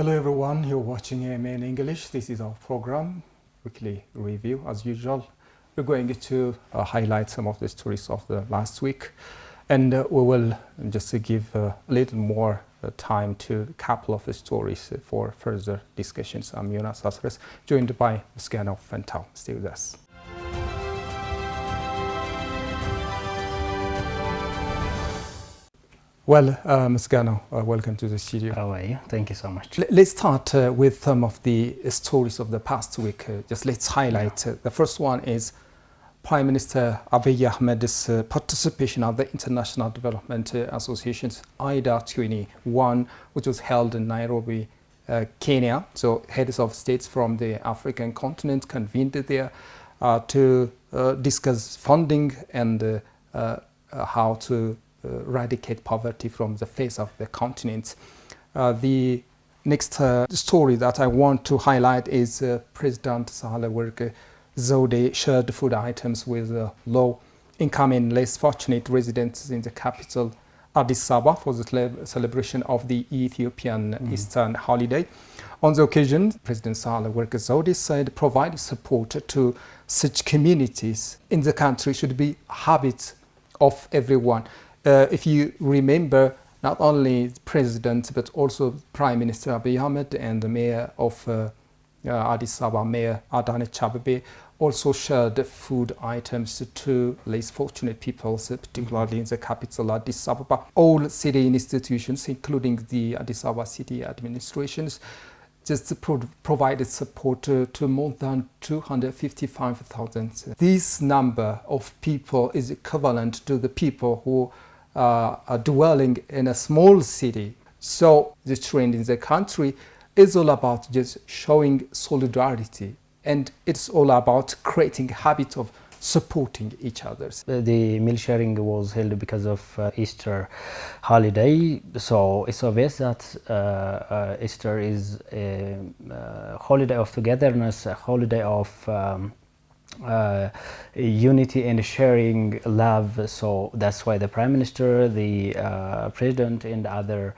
Hello everyone, you're watching AMN English. This is our program, weekly review as usual. We're going to highlight some of the stories of the last week, and we will just give a little more time to a couple of the stories for further discussions. I'm Jonas Asres, joined by Muscano Fentau. Stay with us. Well, Muscano, welcome to the studio. How are you? Thank you so much. Let's start with some of the stories of the past week. Just let's highlight. The first one is Prime Minister Abiy Ahmed's participation at the International Development Association's IDA 21, which was held in Nairobi, Kenya. So heads of states from the African continent convened there to discuss funding and how to eradicate poverty from the face of the continent. The next story that I want to highlight is President Sahle-Work Zewde shared food items with low-income and less fortunate residents in the capital Addis Ababa for the celebration of the Ethiopian Easter holiday. On the occasion, President Sahle-Work Zewde said providing support to such communities in the country should be a habit of everyone. If you remember, not only the President but also Prime Minister Abiy Ahmad and the Mayor of Addis Ababa, Mayor Addis Ababa, also shared food items to less fortunate people, particularly in the capital Addis Ababa. All city institutions, including the Addis Ababa city administrations, just provided support to more than 255,000. This number of people is equivalent to the people who are dwelling in a small city. So the trend in the country is all about just showing solidarity, and it's all about creating a habit of supporting each other. The meal sharing was held because of Easter holiday, so it's obvious that Easter is a holiday of togetherness, a holiday of unity and sharing love. So that's why the Prime Minister, the President and other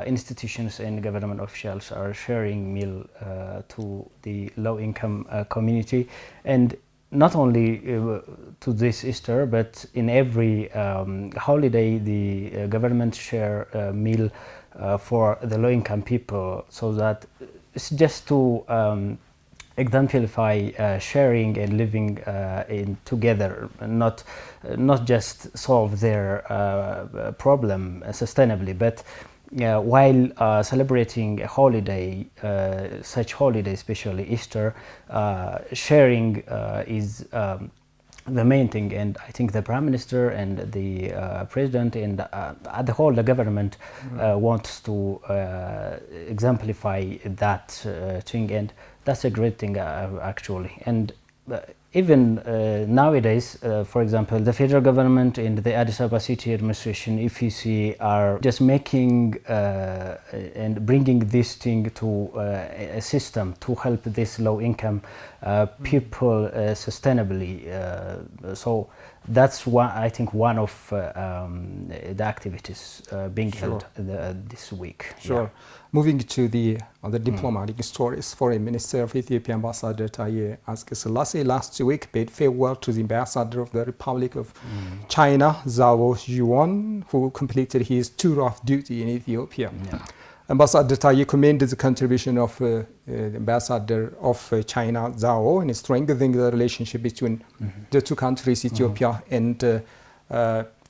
institutions and government officials are sharing meal to the low-income community, and not only to this Easter, but in every holiday the government share meal for the low-income people, so that it's just to exemplify sharing and living in together, not just solve their problem sustainably, but while celebrating a holiday, such holiday, especially Easter, sharing is the main thing. And I think the Prime Minister and the President and the whole the government wants to exemplify that thing, and that's a great thing actually. And even nowadays, for example, the federal government and the Addis Ababa city administration, if you see, are just making and bringing this thing to a system to help this low-income people sustainably. So that's one, I think, one of the activities being held this week. Sure. Yeah. Moving to the other diplomatic stories, Foreign Minister of Ethiopia Ambassador Taye Askeselase last week paid farewell to the Ambassador of the Republic of China, Zhao Yuan, who completed his tour of duty in Ethiopia. Yeah. Ambassador Taye commended the contribution of the Ambassador of China, Zhao, in strengthening the relationship between the two countries, Ethiopia and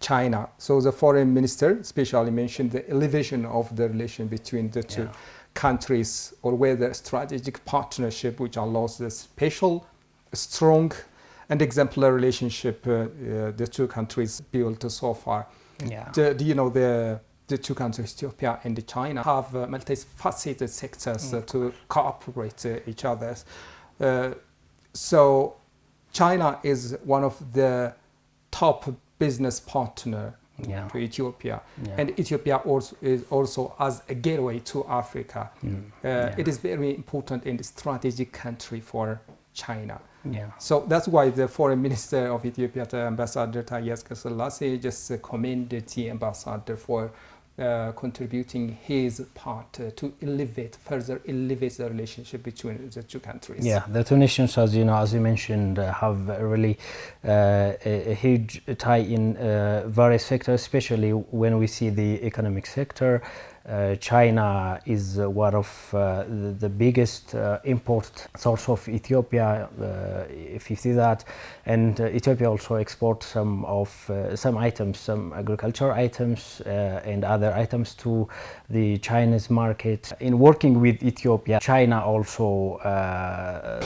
China. So the foreign minister especially mentioned the elevation of the relation between the two countries, or whether strategic partnership which allows the special, strong and exemplary relationship the two countries built so far. Yeah. Do you know the two countries, Ethiopia and China, have multifaceted sectors to cooperate each other. So China is one of the top business partner to Ethiopia, and Ethiopia also is also as a gateway to Africa. It is very important and strategic country for China. So that's why the foreign minister of Ethiopia, Ambassador Taye Askeselase, just commended the ambassador for contributing his part to further elevate the relationship between the two countries. Yeah, the two nations, as you know, as you mentioned, have really a huge tie in various sectors, especially when we see the economic sector. China is one of the biggest import source of Ethiopia, if you see that, and Ethiopia also exports some items, some agricultural items and other items to the Chinese market. In working with Ethiopia, China also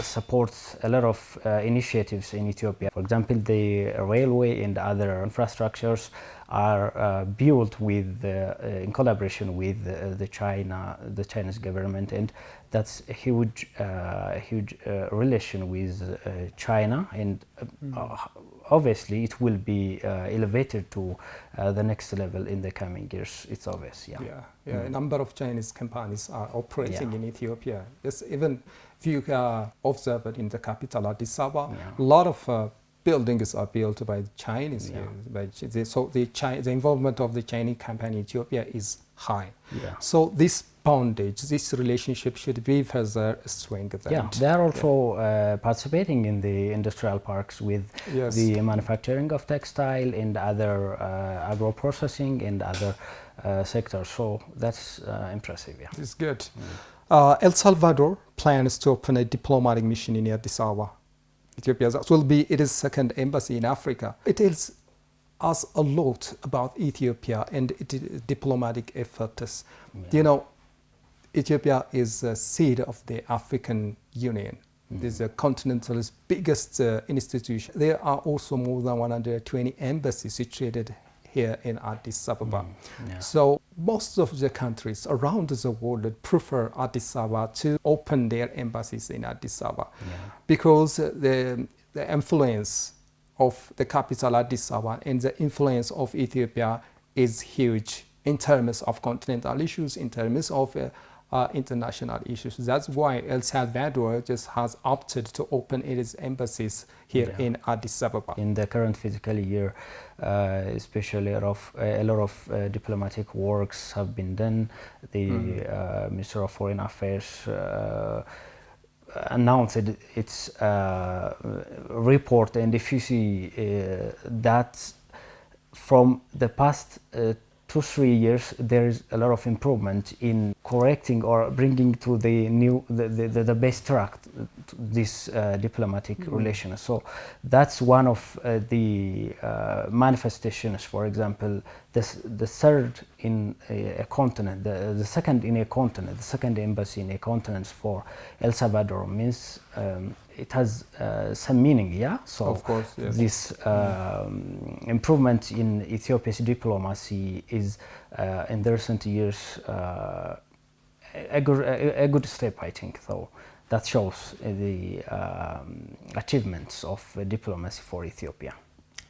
supports a lot of initiatives in Ethiopia. For example, the railway and other infrastructures are built with in collaboration with the Chinese government, and that's a huge relation with China, and obviously it will be elevated to the next level in the coming years. It's obvious. A number of Chinese companies are operating in Ethiopia. Yes, even if you observe it in the capital Addis Ababa, a lot of buildings are built by Chinese here. So the involvement of the Chinese company in Ethiopia is high. So this bondage, this relationship should be further strengthened. They are also participating in the industrial parks with the manufacturing of textile and other agro-processing and other sectors. So that's impressive. It's good. El Salvador plans to open a diplomatic mission in Addis Ababa, Ethiopia. That will be its second embassy in Africa. It tells us a lot about Ethiopia and its diplomatic efforts. You know, Ethiopia is a seat of the African Union. This is the continental's biggest institution. There are also more than 120 embassies situated here in Addis Ababa. So most of the countries around the world prefer Addis Ababa to open their embassies in Addis Ababa because the influence of the capital Addis Ababa and the influence of Ethiopia is huge in terms of continental issues, in terms of international issues. That's why El Salvador just has opted to open its embassies here in Addis Ababa. In the current fiscal year, especially a lot of diplomatic works have been done. The Minister of Foreign Affairs announced its report, and if you see that from the past 2-3 years, there is a lot of improvement in correcting or bringing to the best track this diplomatic relations. So that's one of the manifestations. For example, the third in a continent, the second in a continent, the second embassy in a continent for El Salvador means it has some meaning, So of course, this improvement in Ethiopia's diplomacy is in the recent years a good step, I think. So that shows the achievements of diplomacy for Ethiopia.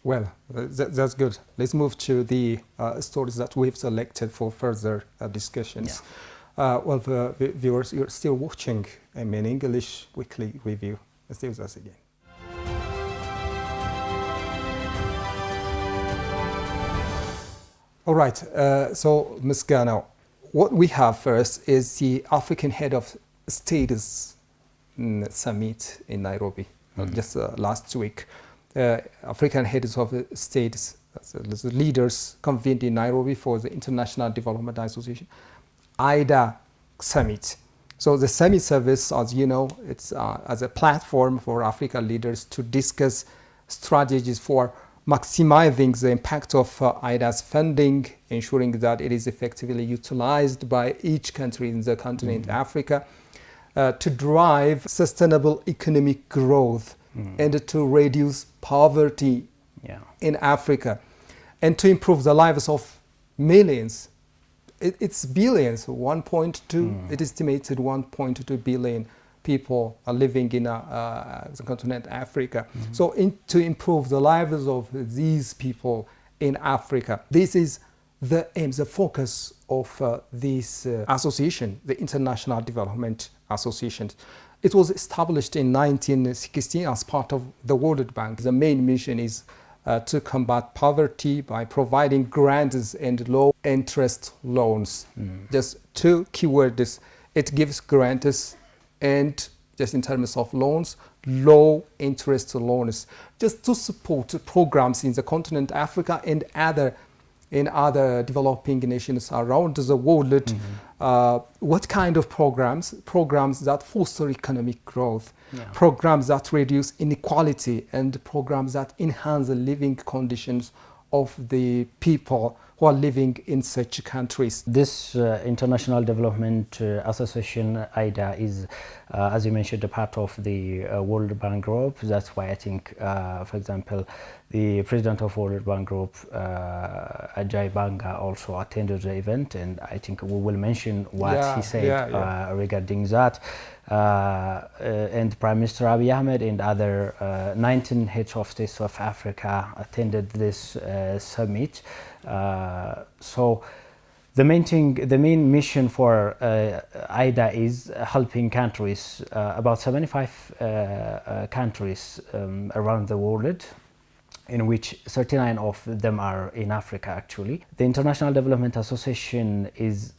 Well, that's good. Let's move to the stories that we've selected for further discussions. Well, viewers, you're still watching AMN English Weekly Review. Stay with us again. All right, so Ms. Gano, what we have first is the African Head of States Summit in Nairobi, just last week. African heads of states, the leaders convened in Nairobi for the International Development Association, IDA Summit. So the summit service, as you know, it's as a platform for African leaders to discuss strategies for maximizing the impact of IDA's funding, ensuring that it is effectively utilized by each country in the continent Africa to drive sustainable economic growth and to reduce poverty in Africa and to improve the lives of millions. It's billions, 1.2, it estimated 1.2 billion people are living in the continent Africa. So to improve the lives of these people in Africa, this is the aim, the focus of this association, the International Development Association. It was established in 1916 as part of the World Bank. The main mission is to combat poverty by providing grants and low interest loans. Just two keywords. It gives grants and, just in terms of loans, low interest loans, just to support programs in the continent Africa and in other developing nations around the world. What kind of programs? Programs that foster economic growth, programs that reduce inequality, and programs that enhance the living conditions of the people who are living in such countries. This International Development Association, IDA, is, as you mentioned, a part of the World Bank Group. That's why I think, for example, the president of World Bank Group, Ajay Banga, also attended the event, and I think we will mention what he said regarding that. And Prime Minister Abiy Ahmad and other 19 heads of states of Africa attended this summit. So the main mission for IDA is helping countries, about 75 countries around the world, in which 39 of them are in Africa actually. The International Development Association is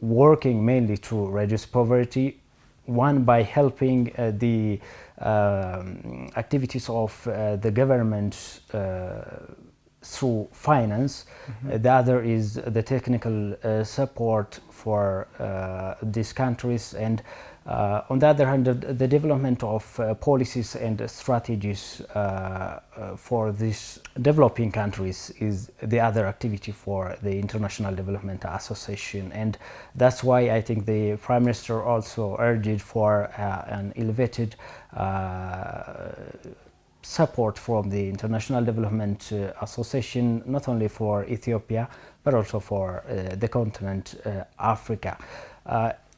working mainly to reduce poverty, one by helping the activities of the government through finance. The other is the technical support for these countries, and on the other hand, the development of policies and strategies for these developing countries is the other activity for the International Development Association. And that's why I think the Prime Minister also urged for an elevated support from the International Development Association, not only for Ethiopia, but also for the continent Africa.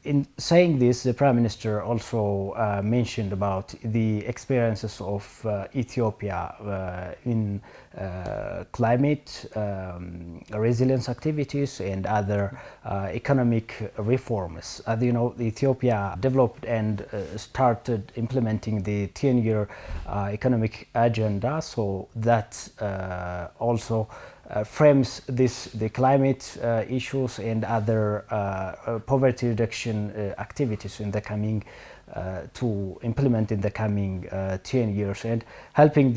In saying this, the Prime Minister also mentioned about the experiences of Ethiopia in climate resilience activities and other economic reforms. As you know, Ethiopia developed and started implementing the 10-year economic agenda, so that also frames the climate issues and other poverty reduction activities in the coming to implement in the coming 10 years, and helping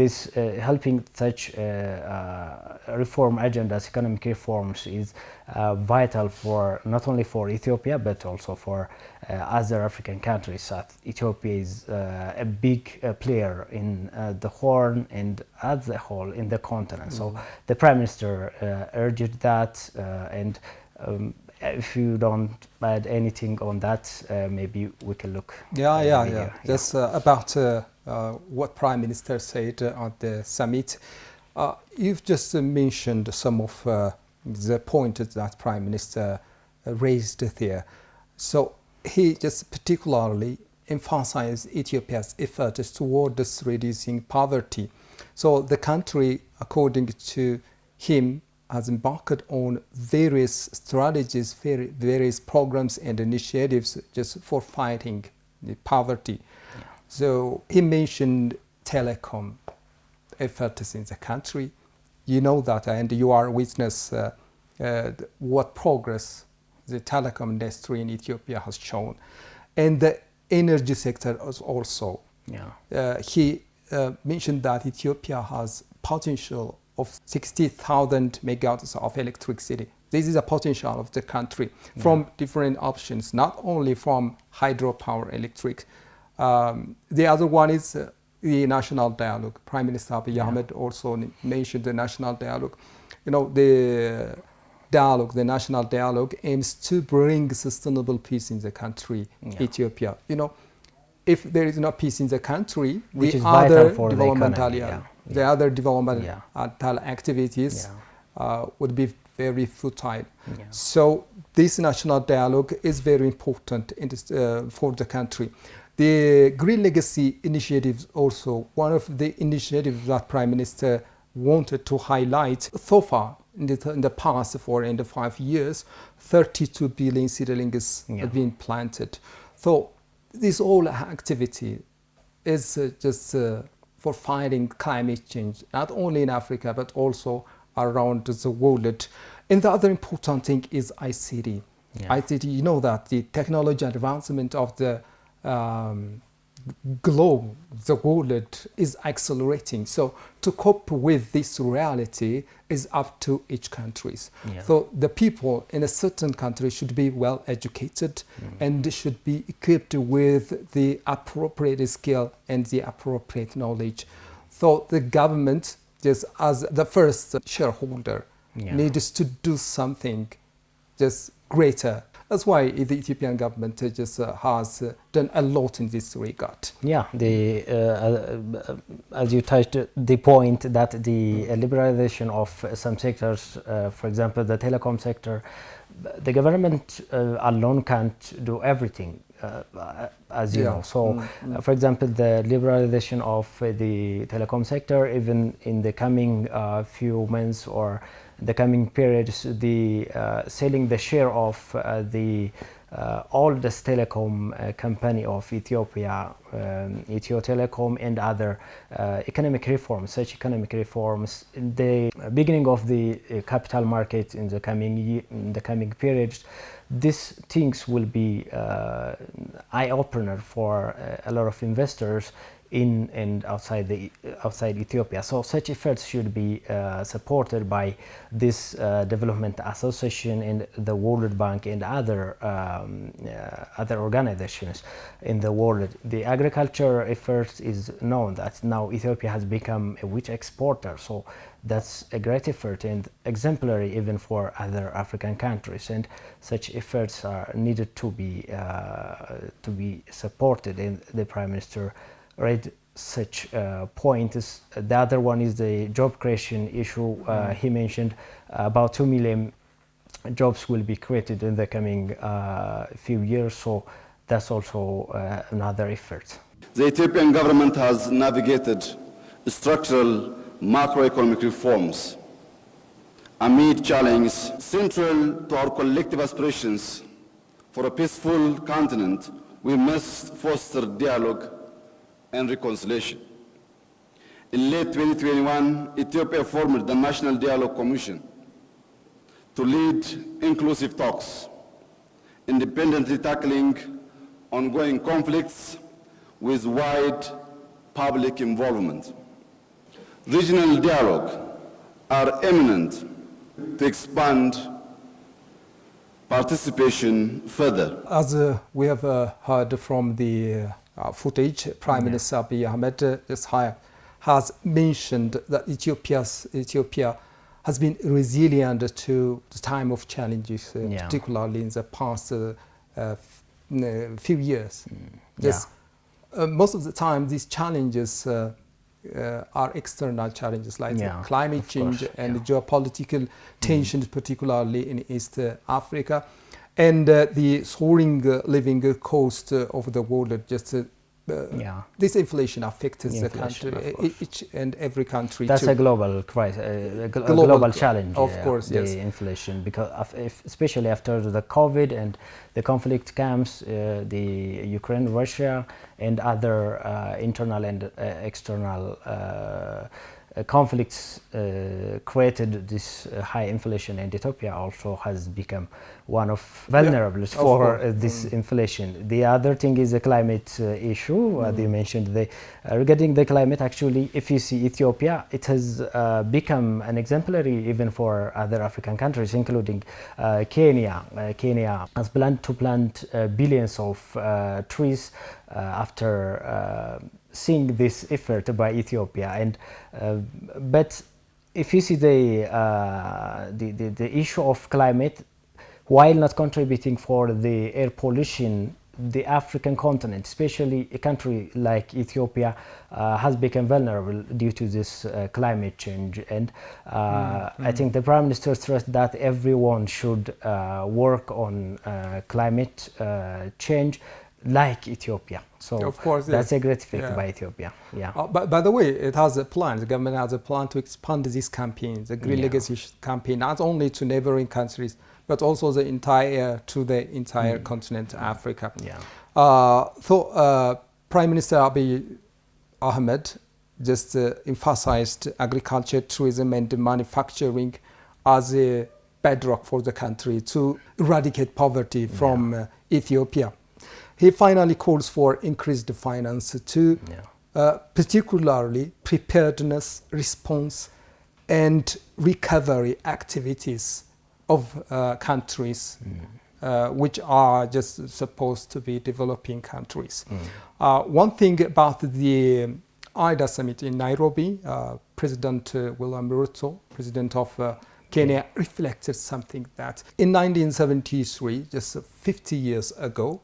such reform agendas, economic reforms, is vital for not only for Ethiopia but also for other African countries. Ethiopia is a big player in the Horn and as a whole in the continent. So the Prime Minister urged that, and if you don't add anything on that, maybe we can look. Just about what Prime Minister said at the summit. You've just mentioned some of the points that Prime Minister raised there. So he just particularly emphasized Ethiopia's efforts towards reducing poverty. So the country, according to him, has embarked on various strategies, various programs and initiatives just for fighting the poverty. So he mentioned telecom efforts in the country. You know that, and you are witness what progress the telecom industry in Ethiopia has shown. And the energy sector is also. He mentioned that Ethiopia has potential of 60,000 megawatts of electricity. This is a potential of the country from different options, not only from hydropower electric. The other one is the national dialogue. Prime Minister Abiy Ahmed also mentioned the national dialogue. You know, the national dialogue aims to bring sustainable peace in the country, Ethiopia. You know, if there is no peace in the country, which the other developmental activities would be very futile. So this national dialogue is very important in this, for the country. The Green Legacy Initiative also one of the initiatives that Prime Minister wanted to highlight. So far, in the past 4 and 5 years, 32 billion seedlings have been planted. So this whole activity is just for fighting climate change, not only in Africa, but also around the world. And the other important thing is ICT. Yeah. ICT, you know that the technology advancement of the globe, the world is accelerating. So to cope with this reality is up to each country. Yeah. So the people in a certain country should be well educated and should be equipped with the appropriate skill and the appropriate knowledge. So the government, just as the first shareholder, needs to do something just greater. That's why the Ethiopian government just has done a lot in this regard. Yeah, as you touched the point that the liberalization of some sectors, for example, the telecom sector, the government alone can't do everything, as you know. So, for example, the liberalization of the telecom sector, even in the coming few months or the coming periods, the selling the share of the oldest telecom company of Ethiopia, Ethio Telecom, and other economic reforms, such economic reforms, the beginning of the capital market in the coming periods, these things will be eye-opener for a lot of investors in and outside Ethiopia. So such efforts should be supported by this development association and the World Bank and other organizations in the world. The agriculture efforts is known that now Ethiopia has become a wheat exporter. So that's a great effort and exemplary even for other African countries. And such efforts are needed to be supported. And the Prime Minister read such points. The other one is the job creation issue. He mentioned about 2 million jobs will be created in the coming few years, so that's also another effort. The Ethiopian government has navigated structural macroeconomic reforms amid challenges central to our collective aspirations for a peaceful continent. We must foster dialogue and reconciliation. In late 2021, Ethiopia formed the National Dialogue Commission to lead inclusive talks, independently tackling ongoing conflicts with wide public involvement. Regional dialogue are eminent to expand participation further. As we have heard from the footage, Prime Minister Abiy Ahmad has mentioned that Ethiopia has been resilient to the time of challenges, particularly in the past few years. Most of the time, these challenges are external challenges like climate change and geopolitical tensions, particularly in East Africa. And the soaring living cost of the world, this inflation affects the country, each and every country. That's a global crisis, global challenge. Of course, the inflation, because especially after the COVID and the conflict camps, the Ukraine, Russia, and other internal and external conflicts created this high inflation, and Ethiopia also has become one of vulnerable for this inflation. The other thing is the climate issue. They mentioned regarding the climate. Actually, if you see Ethiopia, it has become an exemplary even for other African countries, including Kenya. Kenya has planned to plant billions of trees after seeing this effort by Ethiopia, and but if you see the issue of climate, while not contributing for the air pollution, the African continent, especially a country like Ethiopia, has become vulnerable due to this climate change. And I think the Prime Minister stressed that everyone should work on climate change like Ethiopia. So of course, that's a great effect by Ethiopia. But by the way, it has a plan. The government has a plan to expand this campaign, the Green Legacy campaign, not only to neighboring countries, but also the entire continent, Africa. So Prime Minister Abiy Ahmed just emphasized agriculture, tourism, and manufacturing as a bedrock for the country to eradicate poverty from Ethiopia. He finally calls for increased finance to particularly preparedness, response, and recovery activities of countries which are just supposed to be developing countries. One thing about the AIDA summit in Nairobi, President William Ruto, President of Kenya, reflected something that in 1973, just 50 years ago,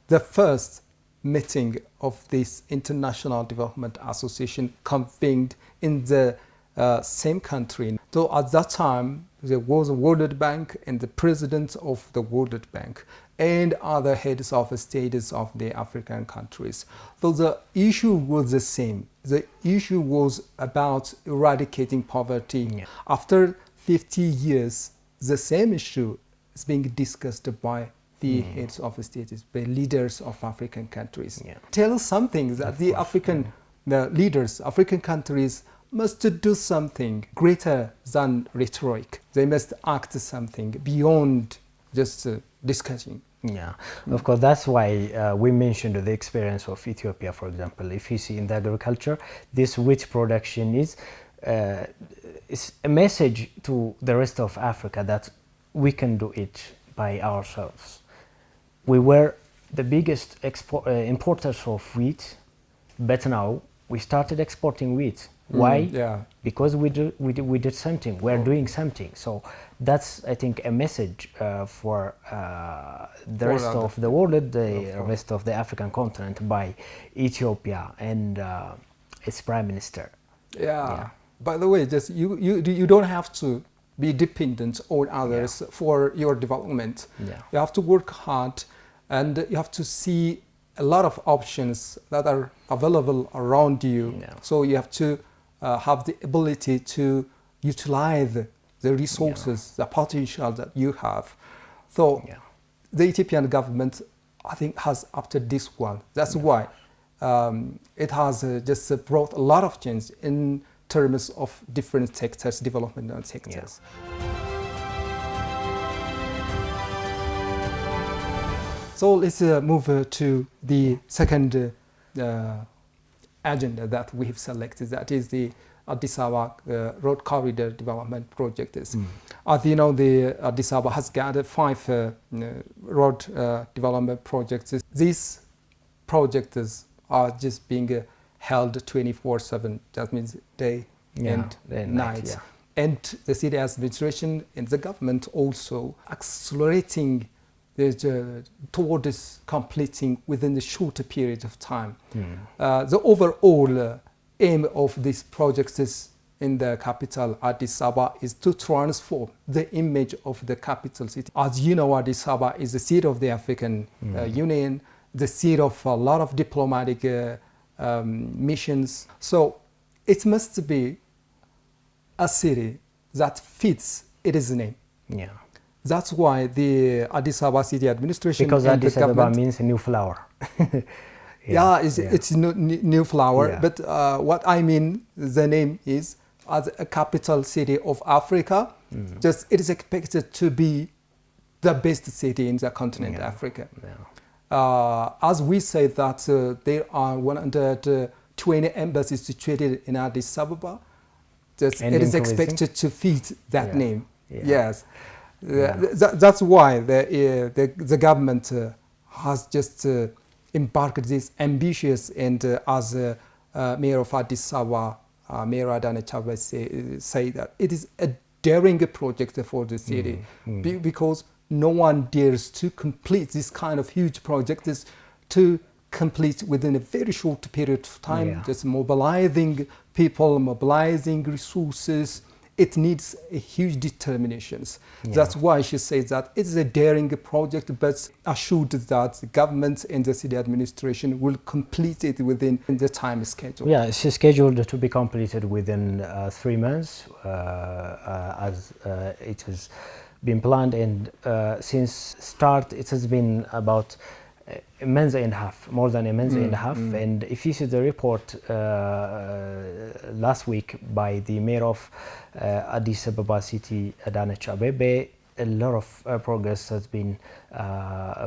the first meeting of this International Development Association convened in the same country. So at that time, there was a World Bank and the president of the World Bank and other heads of states of the African countries. So the issue was the same. The issue was about eradicating poverty. After 50 years, the same issue is being discussed by the heads of states, by leaders of African countries. Tell us something that the African leaders, African countries must do something greater than rhetoric. They must act something beyond just discussing. Yeah, of course, that's why we mentioned the experience of Ethiopia, for example. If you see in the agriculture, this wheat production is a message to the rest of Africa that we can do it by ourselves. We were the biggest importers of wheat, but now we started exporting wheat. Why? Because we did something. We're doing something. So that's, I think, a message for the rest of the world, the rest of the African continent, by Ethiopia and its prime minister. By the way, just you don't have to be dependent on others for your development. You have to work hard, and you have to see a lot of options that are available around you. So you have to have the ability to utilize the resources, the potential that you have. So the Ethiopian government, I think, has opted this one. That's why it has just brought a lot of change in terms of different sectors, development sectors. So let's move to the second agenda that we have selected, that is the Addis Ababa Road Corridor Development Project. As you know, the Addis Ababa has gathered 5 road development projects. These projects are just being held 24/7. That means day and night. And the city administration and the government also accelerating towards completing within a shorter period of time. The overall aim of this project is in the capital Addis Ababa is to transform the image of the capital city. As you know, Addis Ababa is the seat of the African Union, the seat of a lot of diplomatic missions. So it must be a city that fits its name. That's why the Addis Ababa city administration, because and Addis the government Ababa means a new flower. It's new flower. But what I mean, the name is as a capital city of Africa. Just it is expected to be the best city in the continent, Africa. As we say that there are 120 embassies situated in Addis Ababa, just it is expected to fit that name. That's why the government has just embarked this ambitious, and as Mayor of Addis Ababa, Mayor Adanecha say that it is a daring project for the city because no one dares to complete this kind of huge project to complete within a very short period of time, just mobilizing people, mobilizing resources. It needs a huge determination. That's why she says that it is a daring project, but assured that the government and the city administration will complete it within the time schedule. It's scheduled to be completed within 3 months, as it has been planned. And since start, it has been about a month and a half, more than a month and a half. And if you see the report last week by the mayor of Addis Ababa city, Addis Ababa, a lot of progress has been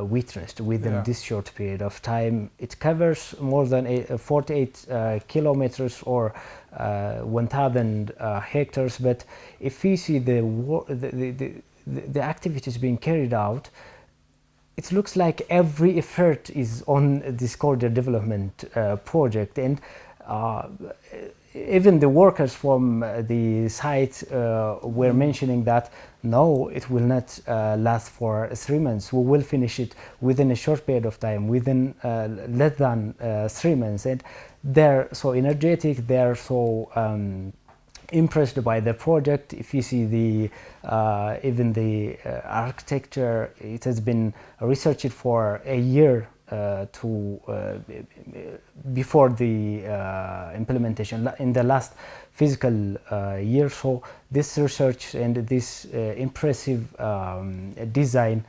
witnessed within this short period of time. It covers more than 48 kilometers or 1,000 hectares. But if we see the activities being carried out, it looks like every effort is on this corridor development project, and even the workers from the site were mentioning that no, it will not last for 3 months. We will finish it within a short period of time, within less than 3 months. And they're so energetic, they're so impressed by the project. If you see the even the architecture, it has been researched for a year before the implementation in the last physical year. So this research and this impressive design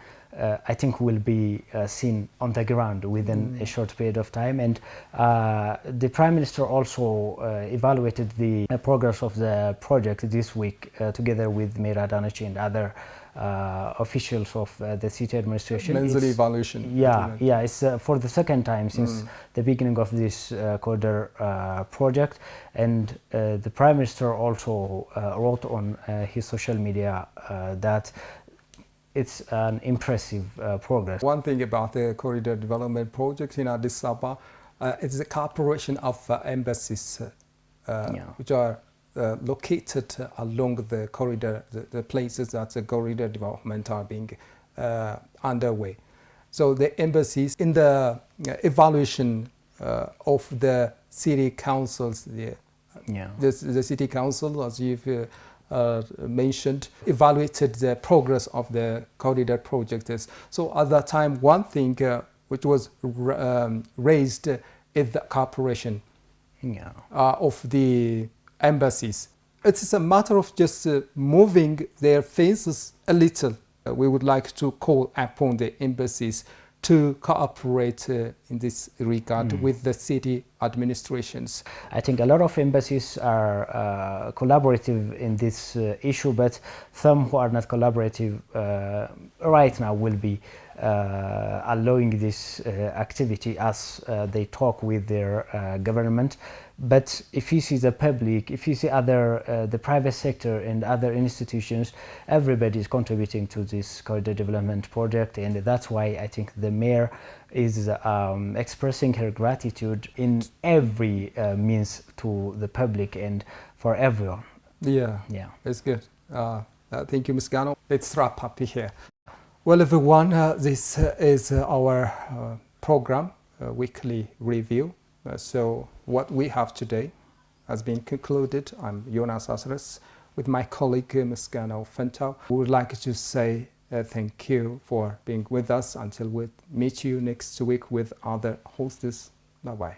I think will be seen on the ground within a short period of time. And the Prime Minister also evaluated the progress of the project this week together with Mayor Adanachi and other officials of the city administration. Mental evaluation. Yeah, it's for the second time since the beginning of this corridor project. And the Prime Minister also wrote on his social media that it's an impressive progress. One thing about the corridor development project in Addis Ababa, it's the cooperation of embassies which are located along the corridor, the places that the corridor development are being underway. So the embassies, in the evaluation of the city councils, the city council, as you've mentioned, evaluated the progress of the corridor projects. So at that time, one thing which was raised is the cooperation of the embassies. It's a matter of just moving their faces a little. We would like to call upon the embassies to cooperate in this regard with the city administrations. I think a lot of embassies are collaborative in this issue, but some who are not collaborative right now will be allowing this activity as they talk with their government. But if you see the public, if you see other the private sector and other institutions, everybody is contributing to this corridor development project, and that's why I think the mayor is expressing her gratitude in every means to the public and for everyone. Yeah, it's good. Thank you, Ms. Gano. Let's wrap up here. Well, everyone, this is our program, weekly review. So what we have today has been concluded. I'm Jonas Asres with my colleague Ms. Gano Fentau. We would like to say thank you for being with us until we meet you next week with other hosts. Bye-bye.